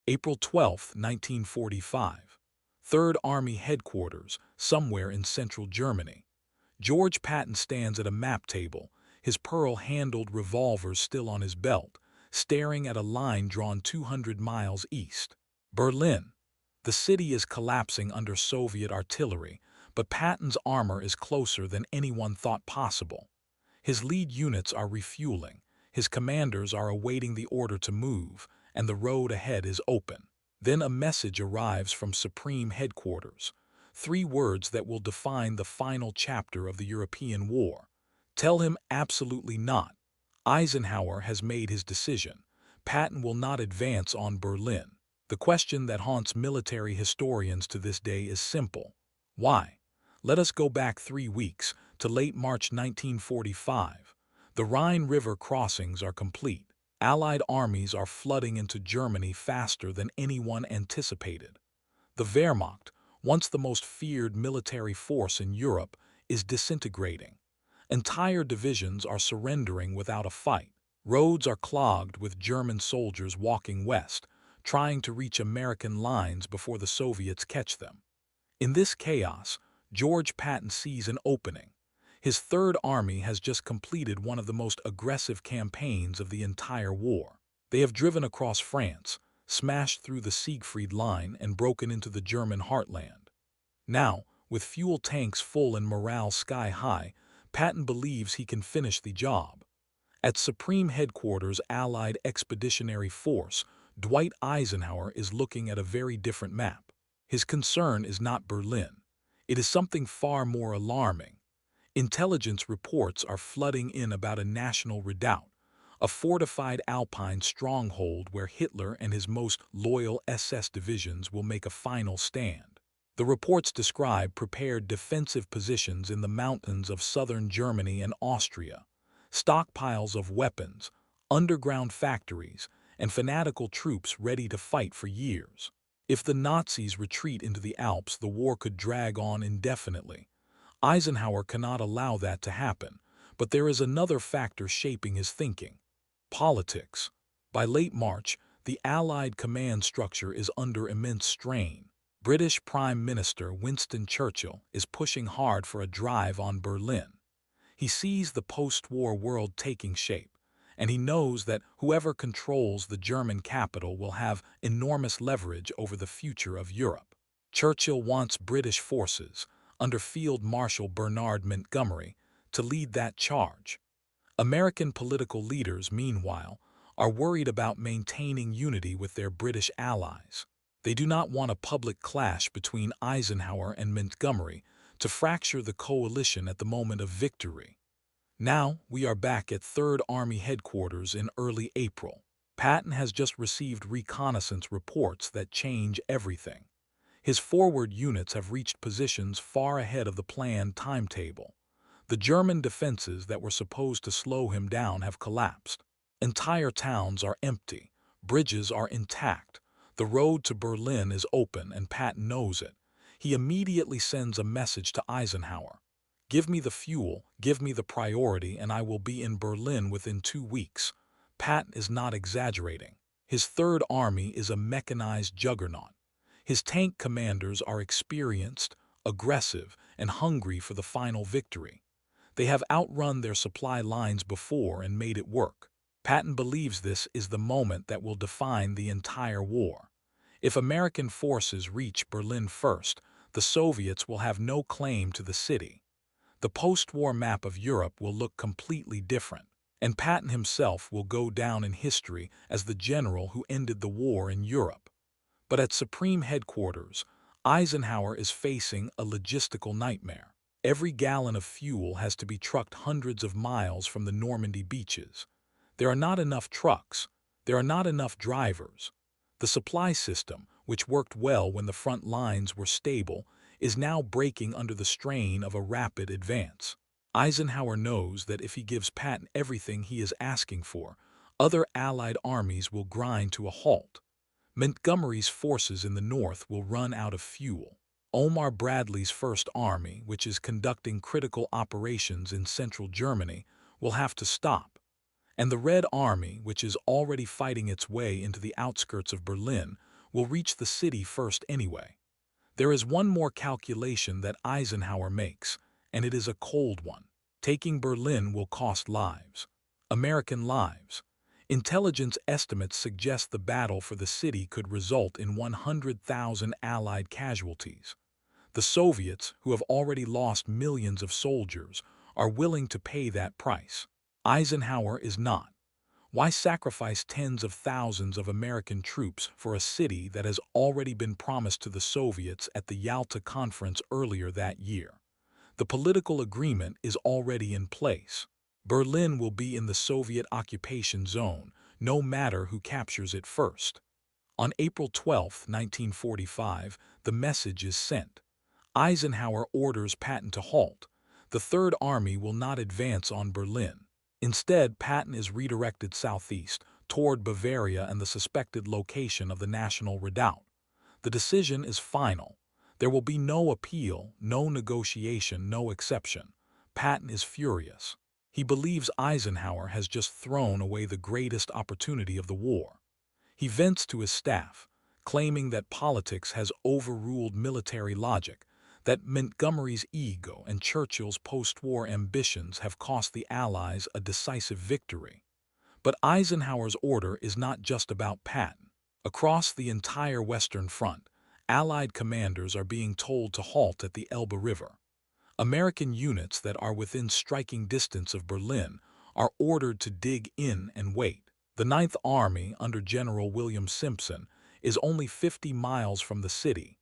April 12, 1945. Third Army Headquarters, somewhere in central Germany. George Patton stands at a map table, his pearl-handled revolver still on his belt, staring at a line drawn 200 miles east. Berlin. The city is collapsing under Soviet artillery, but Patton's armor is closer than anyone thought possible. His lead units are refueling, his commanders are awaiting the order to move, and the road ahead is open. Then a message arrives from Supreme Headquarters. 3 words that will define the final chapter of the European war. Tell him absolutely not. Eisenhower has made his decision. Patton will not advance on Berlin. The question that haunts military historians to this day is simple. Why? Let us go back 3 weeks, to late March 1945. The Rhine River crossings are complete. Allied armies are flooding into Germany faster than anyone anticipated. The Wehrmacht, once the most feared military force in Europe, is disintegrating. Entire divisions are surrendering without a fight. Roads are clogged with German soldiers walking west, trying to reach American lines before the Soviets catch them. In this chaos, George Patton sees an opening. His Third Army has just completed one of the most aggressive campaigns of the entire war. They have driven across France, smashed through the Siegfried Line, and broken into the German heartland. Now, with fuel tanks full and morale sky-high, Patton believes he can finish the job. At Supreme Headquarters Allied Expeditionary Force, Dwight Eisenhower is looking at a very different map. His concern is not Berlin. It is something far more alarming. Intelligence reports are flooding in about a national redoubt, a fortified Alpine stronghold where Hitler and his most loyal SS divisions will make a final stand. The reports describe prepared defensive positions in the mountains of southern Germany and Austria, stockpiles of weapons, underground factories, and fanatical troops ready to fight for years. If the Nazis retreat into the Alps, the war could drag on indefinitely. Eisenhower cannot allow that to happen, but there is another factor shaping his thinking: politics. By late March, the Allied command structure is under immense strain. British Prime Minister Winston Churchill is pushing hard for a drive on Berlin. He sees the post-war world taking shape, and he knows that whoever controls the German capital will have enormous leverage over the future of Europe. Churchill wants British forces, under Field Marshal Bernard Montgomery, to lead that charge. American political leaders, meanwhile, are worried about maintaining unity with their British allies. They do not want a public clash between Eisenhower and Montgomery to fracture the coalition at the moment of victory. Now we are back at Third Army Headquarters in early April. Patton has just received reconnaissance reports that change everything. His forward units have reached positions far ahead of the planned timetable. The German defenses that were supposed to slow him down have collapsed. Entire towns are empty, bridges are intact. The road to Berlin is open, and Patton knows it. He immediately sends a message to Eisenhower. Give me the fuel, give me the priority, and I will be in Berlin within 2 weeks. Patton is not exaggerating. His Third Army is a mechanized juggernaut. His tank commanders are experienced, aggressive, and hungry for the final victory. They have outrun their supply lines before and made it work. Patton believes this is the moment that will define the entire war. If American forces reach Berlin first, the Soviets will have no claim to the city. The post-war map of Europe will look completely different, and Patton himself will go down in history as the general who ended the war in Europe. But at Supreme Headquarters, Eisenhower is facing a logistical nightmare. Every gallon of fuel has to be trucked hundreds of miles from the Normandy beaches. There are not enough trucks. There are not enough drivers. The supply system, which worked well when the front lines were stable, is now breaking under the strain of a rapid advance. Eisenhower knows that if he gives Patton everything he is asking for, other Allied armies will grind to a halt. Montgomery's forces in the north will run out of fuel. Omar Bradley's First Army, which is conducting critical operations in central Germany, will have to stop. And the Red Army, which is already fighting its way into the outskirts of Berlin, will reach the city first anyway. There is one more calculation that Eisenhower makes, and it is a cold one. Taking Berlin will cost lives. American lives. Intelligence estimates suggest the battle for the city could result in 100,000 Allied casualties. The Soviets, who have already lost millions of soldiers, are willing to pay that price. Eisenhower is not. Why sacrifice tens of thousands of American troops for a city that has already been promised to the Soviets at the Yalta conference earlier that year? The political agreement is already in place. Berlin will be in the Soviet occupation zone, no matter who captures it first. On April 12, 1945, the message is sent. Eisenhower orders Patton to halt. The Third Army will not advance on Berlin. Instead, Patton is redirected southeast, toward Bavaria and the suspected location of the National Redoubt. The decision is final. There will be no appeal, no negotiation, no exception. Patton is furious. He believes Eisenhower has just thrown away the greatest opportunity of the war. He vents to his staff, claiming that politics has overruled military logic, that Montgomery's ego and Churchill's post-war ambitions have cost the Allies a decisive victory. But Eisenhower's order is not just about Patton. Across the entire Western Front, Allied commanders are being told to halt at the Elbe River. American units that are within striking distance of Berlin are ordered to dig in and wait. The Ninth Army, under General William Simpson, is only 50 miles from the city.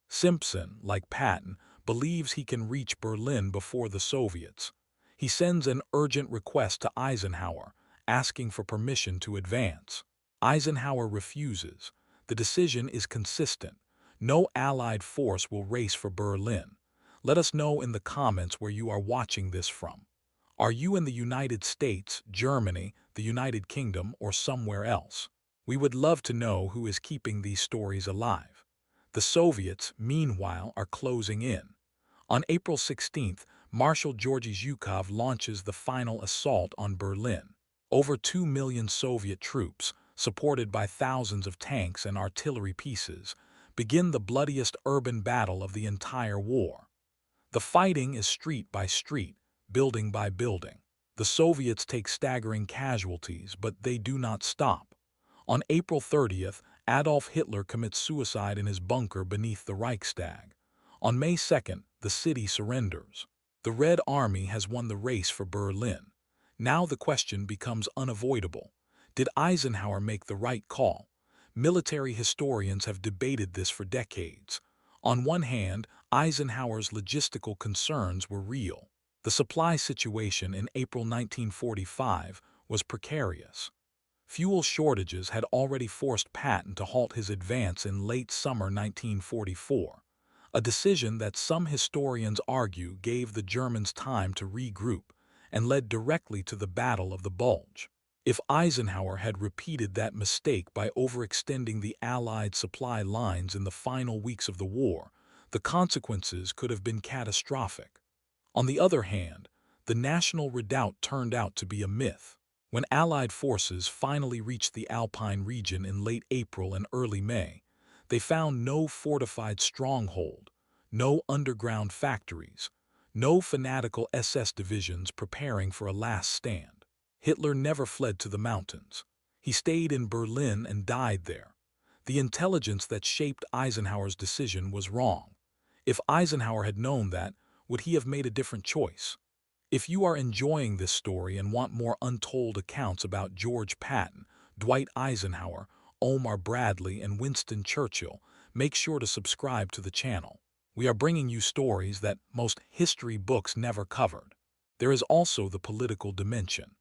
Simpson, like Patton, believes he can reach Berlin before the Soviets. He sends an urgent request to Eisenhower, asking for permission to advance. Eisenhower refuses. The decision is consistent. No Allied force will race for Berlin. Let us know in the comments where you are watching this from. Are you in the United States, Germany, the United Kingdom, or somewhere else? We would love to know who is keeping these stories alive. The Soviets, meanwhile, are closing in. On April 16th, Marshal Georgy Zhukov launches the final assault on Berlin. Over 2 million Soviet troops, supported by thousands of tanks and artillery pieces, begin the bloodiest urban battle of the entire war. The fighting is street by street, building by building. The Soviets take staggering casualties, but they do not stop. On April 30th, Adolf Hitler commits suicide in his bunker beneath the Reichstag. On May 2nd, the city surrenders. The Red Army has won the race for Berlin. Now the question becomes unavoidable. Did Eisenhower make the right call? Military historians have debated this for decades. On one hand, Eisenhower's logistical concerns were real. The supply situation in April 1945 was precarious. Fuel shortages had already forced Patton to halt his advance in late summer 1944, a decision that some historians argue gave the Germans time to regroup and led directly to the Battle of the Bulge. If Eisenhower had repeated that mistake by overextending the Allied supply lines in the final weeks of the war, the consequences could have been catastrophic. On the other hand, the National Redoubt turned out to be a myth. When Allied forces finally reached the Alpine region in late April and early May, they found no fortified stronghold, no underground factories, no fanatical SS divisions preparing for a last stand. Hitler never fled to the mountains. He stayed in Berlin and died there. The intelligence that shaped Eisenhower's decision was wrong. If Eisenhower had known that, would he have made a different choice? If you are enjoying this story and want more untold accounts about George Patton, Dwight Eisenhower, Omar Bradley, and Winston Churchill, make sure to subscribe to the channel. We are bringing you stories that most history books never covered. There is also the political dimension.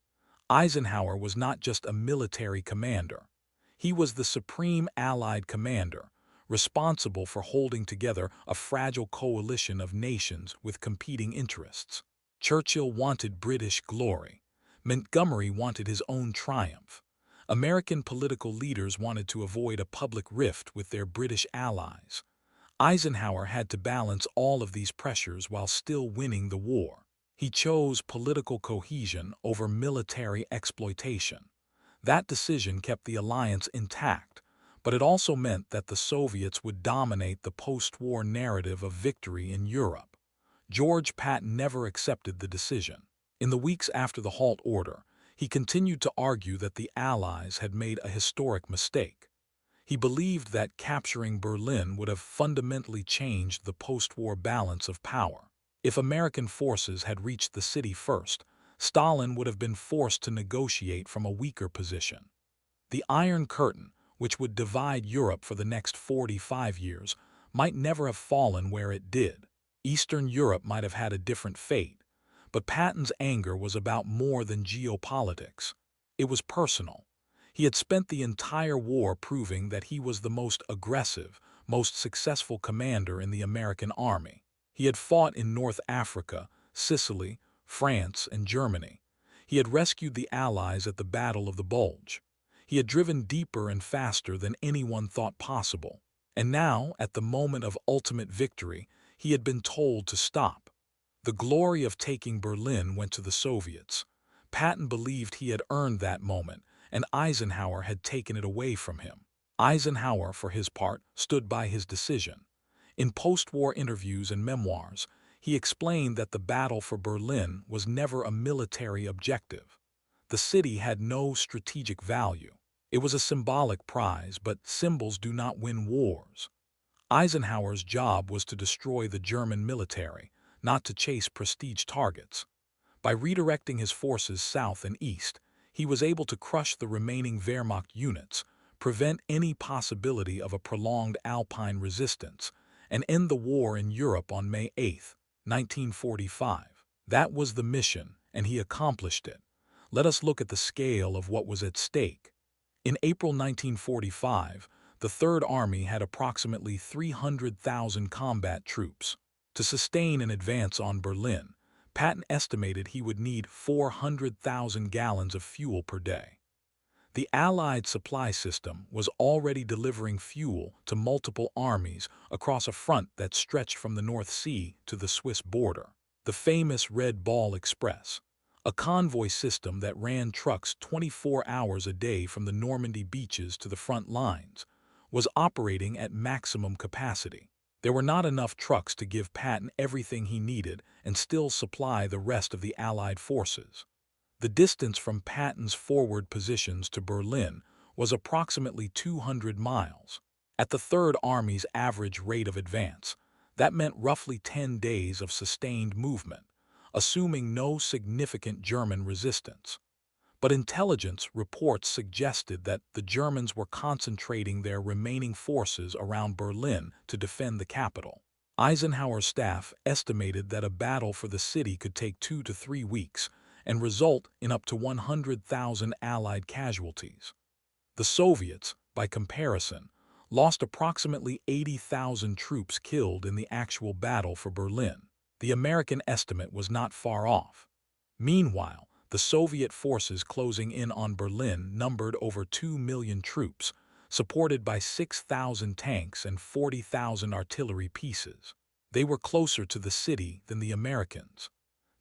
Eisenhower was not just a military commander. He was the supreme Allied commander, responsible for holding together a fragile coalition of nations with competing interests. Churchill wanted British glory. Montgomery wanted his own triumph. American political leaders wanted to avoid a public rift with their British allies. Eisenhower had to balance all of these pressures while still winning the war. He chose political cohesion over military exploitation. That decision kept the alliance intact, but it also meant that the Soviets would dominate the post-war narrative of victory in Europe. George Patton never accepted the decision. In the weeks after the halt order, he continued to argue that the Allies had made a historic mistake. He believed that capturing Berlin would have fundamentally changed the post-war balance of power. If American forces had reached the city first, Stalin would have been forced to negotiate from a weaker position. The Iron Curtain, which would divide Europe for the next 45 years, might never have fallen where it did. Eastern Europe might have had a different fate, but Patton's anger was about more than geopolitics. It was personal. He had spent the entire war proving that he was the most aggressive, most successful commander in the American army. He had fought in North Africa, Sicily, France, and Germany. He had rescued the Allies at the Battle of the Bulge. He had driven deeper and faster than anyone thought possible. And now, at the moment of ultimate victory, he had been told to stop. The glory of taking Berlin went to the Soviets. Patton believed he had earned that moment, and Eisenhower had taken it away from him. Eisenhower, for his part, stood by his decision. In post-war interviews and memoirs, he explained that the battle for Berlin was never a military objective. The city had no strategic value. It was a symbolic prize, but symbols do not win wars. Eisenhower's job was to destroy the German military, not to chase prestige targets. By redirecting his forces south and east, he was able to crush the remaining Wehrmacht units, prevent any possibility of a prolonged Alpine resistance, and end the war in Europe on May 8, 1945. That was the mission, and he accomplished it. Let us look at the scale of what was at stake. In April 1945, the Third Army had approximately 300,000 combat troops. To sustain an advance on Berlin, Patton estimated he would need 400,000 gallons of fuel per day. The Allied supply system was already delivering fuel to multiple armies across a front that stretched from the North Sea to the Swiss border. The famous Red Ball Express, a convoy system that ran trucks 24 hours a day from the Normandy beaches to the front lines, was operating at maximum capacity. There were not enough trucks to give Patton everything he needed and still supply the rest of the Allied forces. The distance from Patton's forward positions to Berlin was approximately 200 miles. At the Third Army's average rate of advance, that meant roughly 10 days of sustained movement, assuming no significant German resistance. But intelligence reports suggested that the Germans were concentrating their remaining forces around Berlin to defend the capital. Eisenhower's staff estimated that a battle for the city could take 2 to 3 weeks and result in up to 100,000 Allied casualties. The Soviets, by comparison, lost approximately 80,000 troops killed in the actual battle for Berlin. The American estimate was not far off. Meanwhile, the Soviet forces closing in on Berlin numbered over 2 million troops, supported by 6,000 tanks and 40,000 artillery pieces. They were closer to the city than the Americans.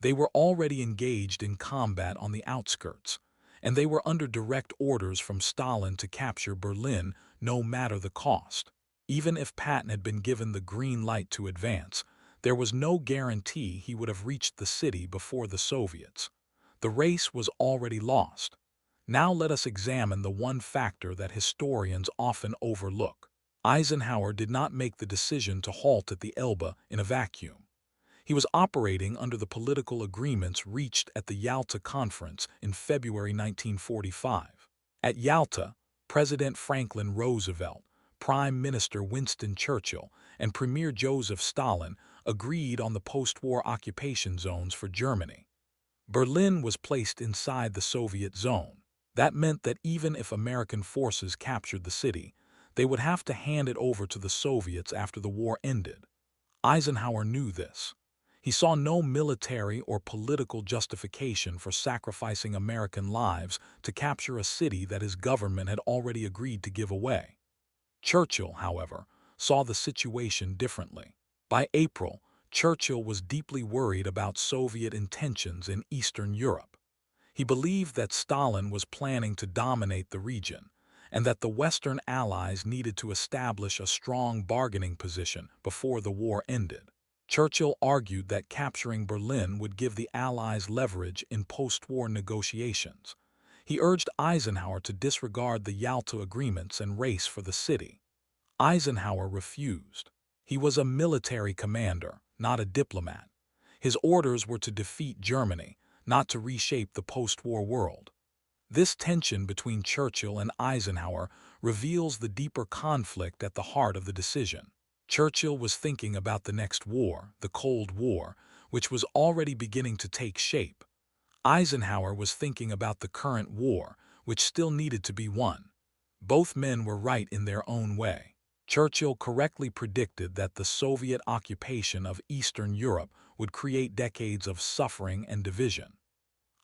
They were already engaged in combat on the outskirts, and they were under direct orders from Stalin to capture Berlin no matter the cost. Even if Patton had been given the green light to advance, there was no guarantee he would have reached the city before the Soviets. The race was already lost. Now let us examine the one factor that historians often overlook. Eisenhower did not make the decision to halt at the Elbe in a vacuum. He was operating under the political agreements reached at the Yalta Conference in February 1945. At Yalta, President Franklin Roosevelt, Prime Minister Winston Churchill, and Premier Joseph Stalin agreed on the post-war occupation zones for Germany. Berlin was placed inside the Soviet zone. That meant that even if American forces captured the city, they would have to hand it over to the Soviets after the war ended. Eisenhower knew this. He saw no military or political justification for sacrificing American lives to capture a city that his government had already agreed to give away. Churchill, however, saw the situation differently. By April, Churchill was deeply worried about Soviet intentions in Eastern Europe. He believed that Stalin was planning to dominate the region, and that the Western Allies needed to establish a strong bargaining position before the war ended. Churchill argued that capturing Berlin would give the Allies leverage in post-war negotiations. He urged Eisenhower to disregard the Yalta agreements and race for the city. Eisenhower refused. He was a military commander, not a diplomat. His orders were to defeat Germany, not to reshape the post-war world. This tension between Churchill and Eisenhower reveals the deeper conflict at the heart of the decision. Churchill was thinking about the next war, the Cold War, which was already beginning to take shape. Eisenhower was thinking about the current war, which still needed to be won. Both men were right in their own way. Churchill correctly predicted that the Soviet occupation of Eastern Europe would create decades of suffering and division.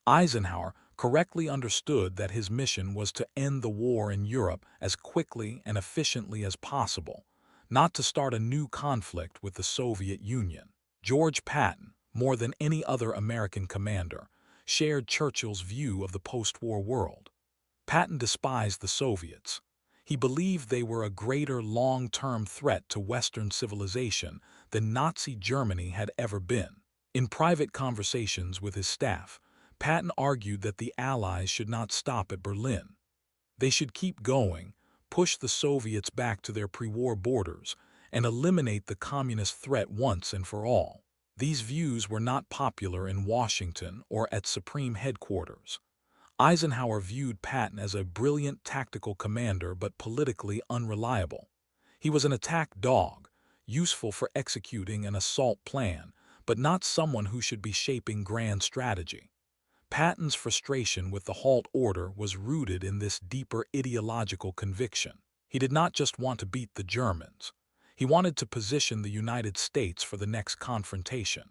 Eisenhower correctly understood that his mission was to end the war in Europe as quickly and efficiently as possible, not to start a new conflict with the Soviet Union. George Patton, more than any other American commander, shared Churchill's view of the post-war world. Patton despised the Soviets. He believed they were a greater long-term threat to Western civilization than Nazi Germany had ever been. In private conversations with his staff, Patton argued that the Allies should not stop at Berlin. They should keep going, push the Soviets back to their pre-war borders, and eliminate the communist threat once and for all. These views were not popular in Washington or at Supreme Headquarters. Eisenhower viewed Patton as a brilliant tactical commander but politically unreliable. He was an attack dog, useful for executing an assault plan, but not someone who should be shaping grand strategy. Patton's frustration with the halt order was rooted in this deeper ideological conviction. He did not just want to beat the Germans. He wanted to position the United States for the next confrontation.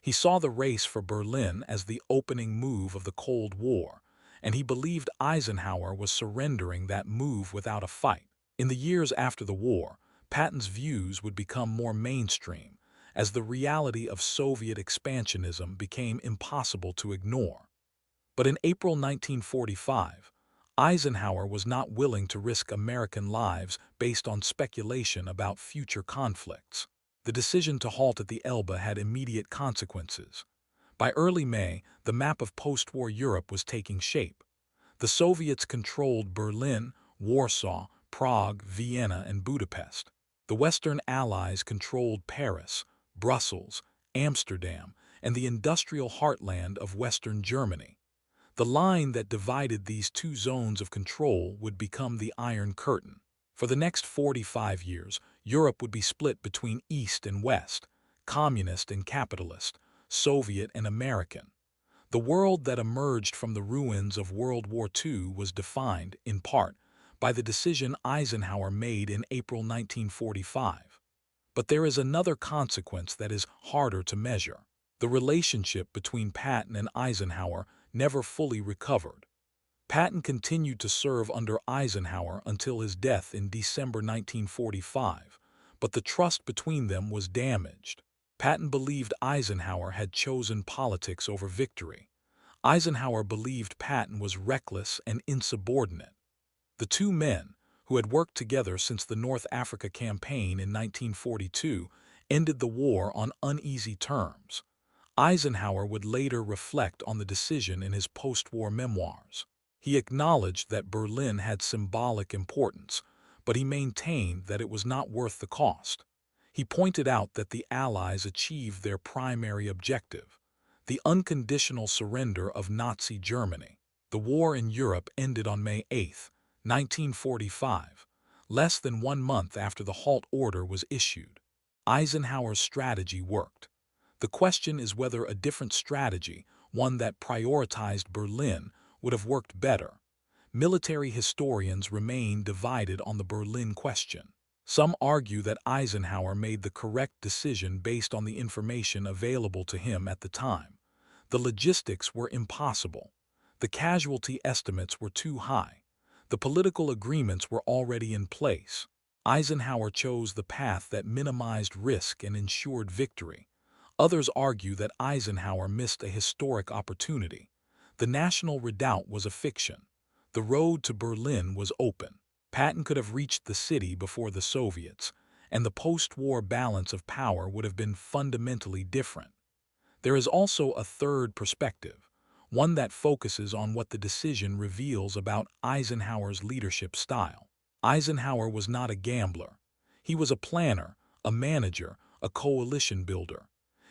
He saw the race for Berlin as the opening move of the Cold War, and he believed Eisenhower was surrendering that move without a fight. In the years after the war, Patton's views would become more mainstream, as the reality of Soviet expansionism became impossible to ignore. But in April 1945, Eisenhower was not willing to risk American lives based on speculation about future conflicts. The decision to halt at the Elbe had immediate consequences. By early May, the map of post-war Europe was taking shape. The Soviets controlled Berlin, Warsaw, Prague, Vienna, and Budapest. The Western Allies controlled Paris, Brussels, Amsterdam, and the industrial heartland of Western Germany. The line that divided these two zones of control would become the Iron Curtain. For the next 45 years, Europe would be split between East and West, communist and capitalist, Soviet and American. The world that emerged from the ruins of World War II was defined, in part, by the decision Eisenhower made in April 1945. But there is another consequence that is harder to measure. The relationship between Patton and Eisenhower never fully recovered. Patton continued to serve under Eisenhower until his death in December 1945, but the trust between them was damaged. Patton believed Eisenhower had chosen politics over victory. Eisenhower believed Patton was reckless and insubordinate. The two men, who had worked together since the North Africa campaign in 1942, ended the war on uneasy terms. Eisenhower would later reflect on the decision in his post-war memoirs. He acknowledged that Berlin had symbolic importance, but he maintained that it was not worth the cost. He pointed out that the Allies achieved their primary objective, the unconditional surrender of Nazi Germany. The war in Europe ended on May 8, 1945, less than 1 month after the halt order was issued. Eisenhower's strategy worked. The question is whether a different strategy, one that prioritized Berlin, would have worked better. Military historians remain divided on the Berlin question. Some argue that Eisenhower made the correct decision based on the information available to him at the time. The logistics were impossible. The casualty estimates were too high. The political agreements were already in place. Eisenhower chose the path that minimized risk and ensured victory. Others argue that Eisenhower missed a historic opportunity. The national redoubt was a fiction. The road to Berlin was open. Patton could have reached the city before the Soviets, and the post-war balance of power would have been fundamentally different. There is also a third perspective, one that focuses on what the decision reveals about Eisenhower's leadership style. Eisenhower was not a gambler. He was a planner, a manager, a coalition builder.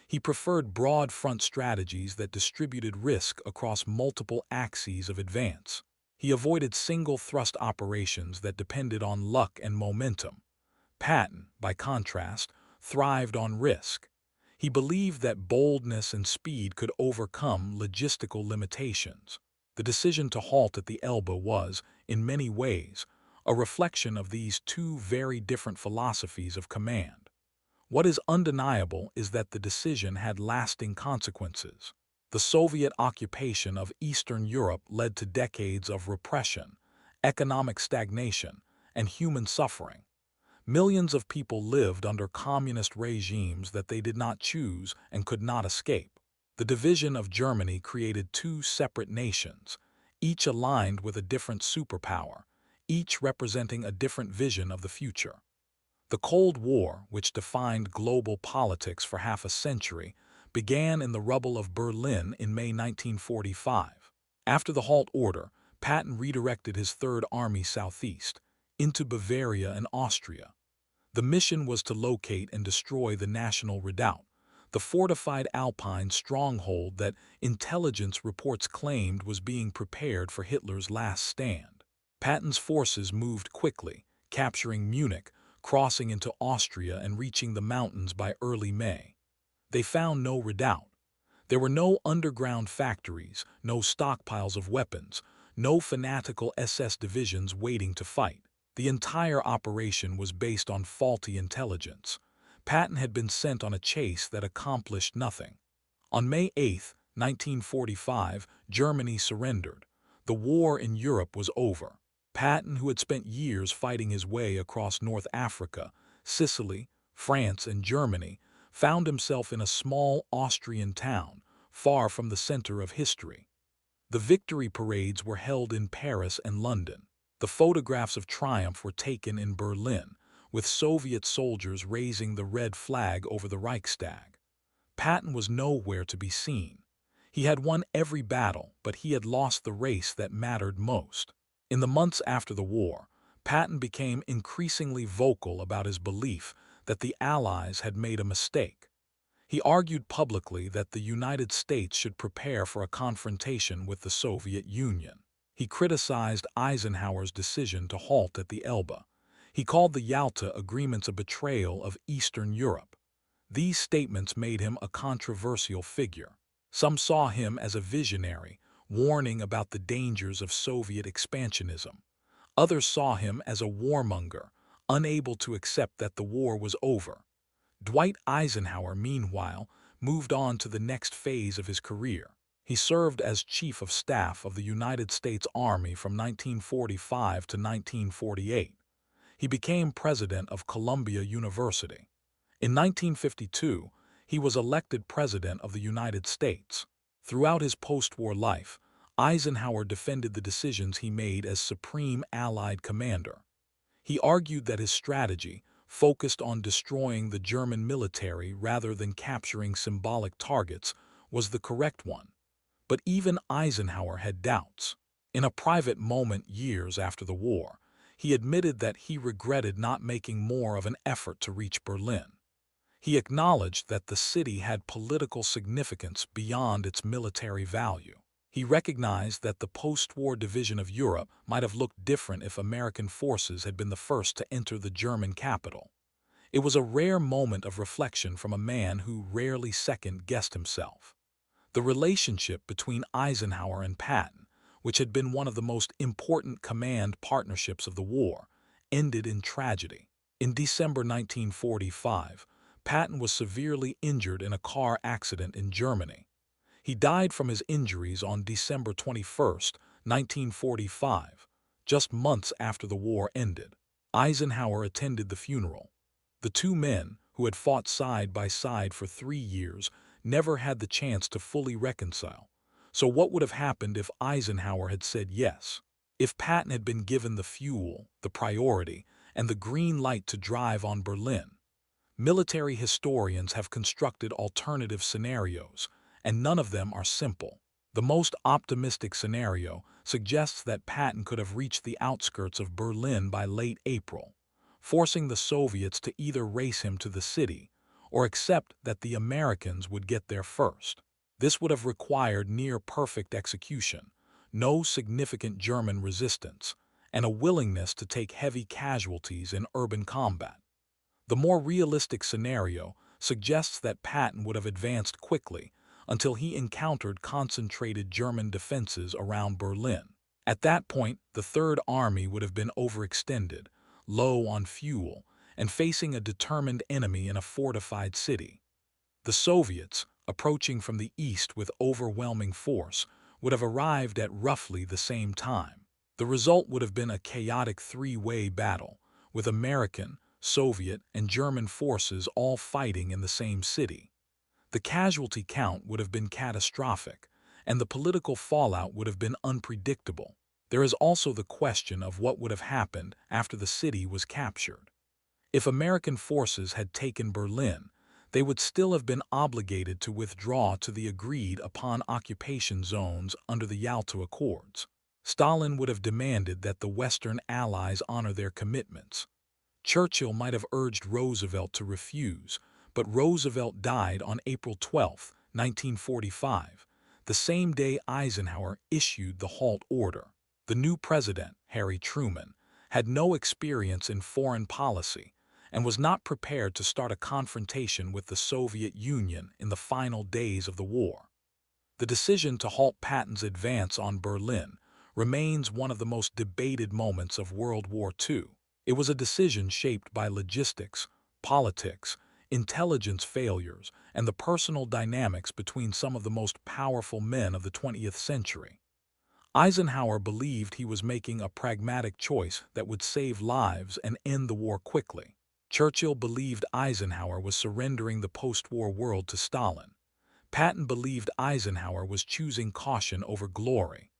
He preferred broad front strategies that distributed risk across multiple axes of advance. He avoided single-thrust operations that depended on luck and momentum. Patton, by contrast, thrived on risk. He believed that boldness and speed could overcome logistical limitations. The decision to halt at the Elbe was, in many ways, a reflection of these two very different philosophies of command. What is undeniable is that the decision had lasting consequences. The Soviet occupation of Eastern Europe led to decades of repression, economic stagnation, and human suffering. Millions of people lived under communist regimes that they did not choose and could not escape. The division of Germany created two separate nations, each aligned with a different superpower, each representing a different vision of the future. The Cold War, which defined global politics for half a century, began in the rubble of Berlin in May 1945. After the halt order, Patton redirected his Third Army southeast, into Bavaria and Austria. The mission was to locate and destroy the National Redoubt, the fortified Alpine stronghold that intelligence reports claimed was being prepared for Hitler's last stand. Patton's forces moved quickly, capturing Munich, crossing into Austria and reaching the mountains by early May. They found no redoubt. There were no underground factories, no stockpiles of weapons, no fanatical SS divisions waiting to fight. The entire operation was based on faulty intelligence. Patton had been sent on a chase that accomplished nothing. On May 8, 1945, Germany surrendered. The war in Europe was over. Patton, who had spent years fighting his way across North Africa, Sicily, France, and Germany, found himself in a small Austrian town, far from the center of history. The victory parades were held in Paris and London. The photographs of triumph were taken in Berlin, with Soviet soldiers raising the red flag over the Reichstag. Patton was nowhere to be seen. He had won every battle, but he had lost the race that mattered most. In the months after the war, Patton became increasingly vocal about his belief that the Allies had made a mistake. He argued publicly that the United States should prepare for a confrontation with the Soviet Union. He criticized Eisenhower's decision to halt at the Elbe. He called the Yalta agreements a betrayal of Eastern Europe. These statements made him a controversial figure. Some saw him as a visionary, warning about the dangers of Soviet expansionism. Others saw him as a warmonger, unable to accept that the war was over. Dwight Eisenhower, meanwhile, moved on to the next phase of his career. He served as Chief of Staff of the United States Army from 1945 to 1948. He became president of Columbia University. In 1952, he was elected President of the United States. Throughout his post-war life, Eisenhower defended the decisions he made as Supreme Allied Commander. He argued that his strategy, focused on destroying the German military rather than capturing symbolic targets, was the correct one. But even Eisenhower had doubts. In a private moment years after the war, he admitted that he regretted not making more of an effort to reach Berlin. He acknowledged that the city had political significance beyond its military value. He recognized that the post-war division of Europe might have looked different if American forces had been the first to enter the German capital. It was a rare moment of reflection from a man who rarely second-guessed himself. The relationship between Eisenhower and Patton, which had been one of the most important command partnerships of the war, ended in tragedy. In December 1945, Patton was severely injured in a car accident in Germany. He died from his injuries on December 21, 1945, just months after the war ended. Eisenhower attended the funeral. The two men, who had fought side by side for 3 years, never had the chance to fully reconcile. So what would have happened if Eisenhower had said yes? If Patton had been given the fuel, the priority, and the green light to drive on Berlin, military historians have constructed alternative scenarios, and none of them are simple. The most optimistic scenario suggests that Patton could have reached the outskirts of Berlin by late April, forcing the Soviets to either race him to the city or accept that the Americans would get there first. This would have required near-perfect execution, no significant German resistance, and a willingness to take heavy casualties in urban combat. The more realistic scenario suggests that Patton would have advanced quickly until he encountered concentrated German defenses around Berlin. At that point, the Third Army would have been overextended, low on fuel, and facing a determined enemy in a fortified city. The Soviets, approaching from the east with overwhelming force, would have arrived at roughly the same time. The result would have been a chaotic three-way battle, with American, Soviet, and German forces all fighting in the same city. The casualty count would have been catastrophic, and the political fallout would have been unpredictable. There is also the question of what would have happened after the city was captured. If American forces had taken Berlin, they would still have been obligated to withdraw to the agreed-upon occupation zones under the Yalta Accords. Stalin would have demanded that the Western Allies honor their commitments. Churchill might have urged Roosevelt to refuse, but Roosevelt died on April 12, 1945, the same day Eisenhower issued the halt order. The new president, Harry Truman, had no experience in foreign policy and was not prepared to start a confrontation with the Soviet Union in the final days of the war. The decision to halt Patton's advance on Berlin remains one of the most debated moments of World War II. It was a decision shaped by logistics, politics, intelligence failures, and the personal dynamics between some of the most powerful men of the 20th century. Eisenhower believed he was making a pragmatic choice that would save lives and end the war quickly. Churchill believed Eisenhower was surrendering the post-war world to Stalin. Patton believed Eisenhower was choosing caution over glory.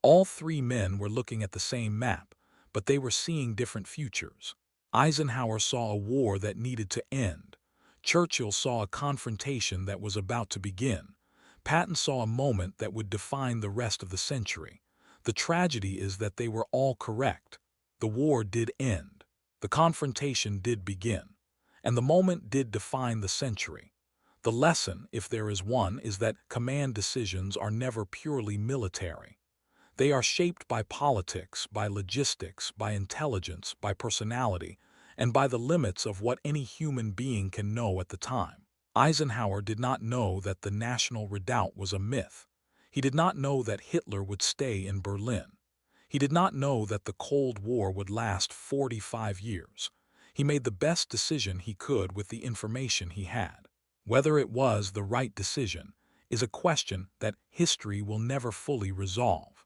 All three men were looking at the same map, but they were seeing different futures. Eisenhower saw a war that needed to end. Churchill saw a confrontation that was about to begin. Patton saw a moment that would define the rest of the century. The tragedy is that they were all correct. The war did end. The confrontation did begin. And the moment did define the century. The lesson, if there is one, is that command decisions are never purely military. They are shaped by politics, by logistics, by intelligence, by personality, and by the limits of what any human being can know at the time. Eisenhower did not know that the National Redoubt was a myth. He did not know that Hitler would stay in Berlin. He did not know that the Cold War would last 45 years. He made the best decision he could with the information he had. Whether it was the right decision is a question that history will never fully resolve.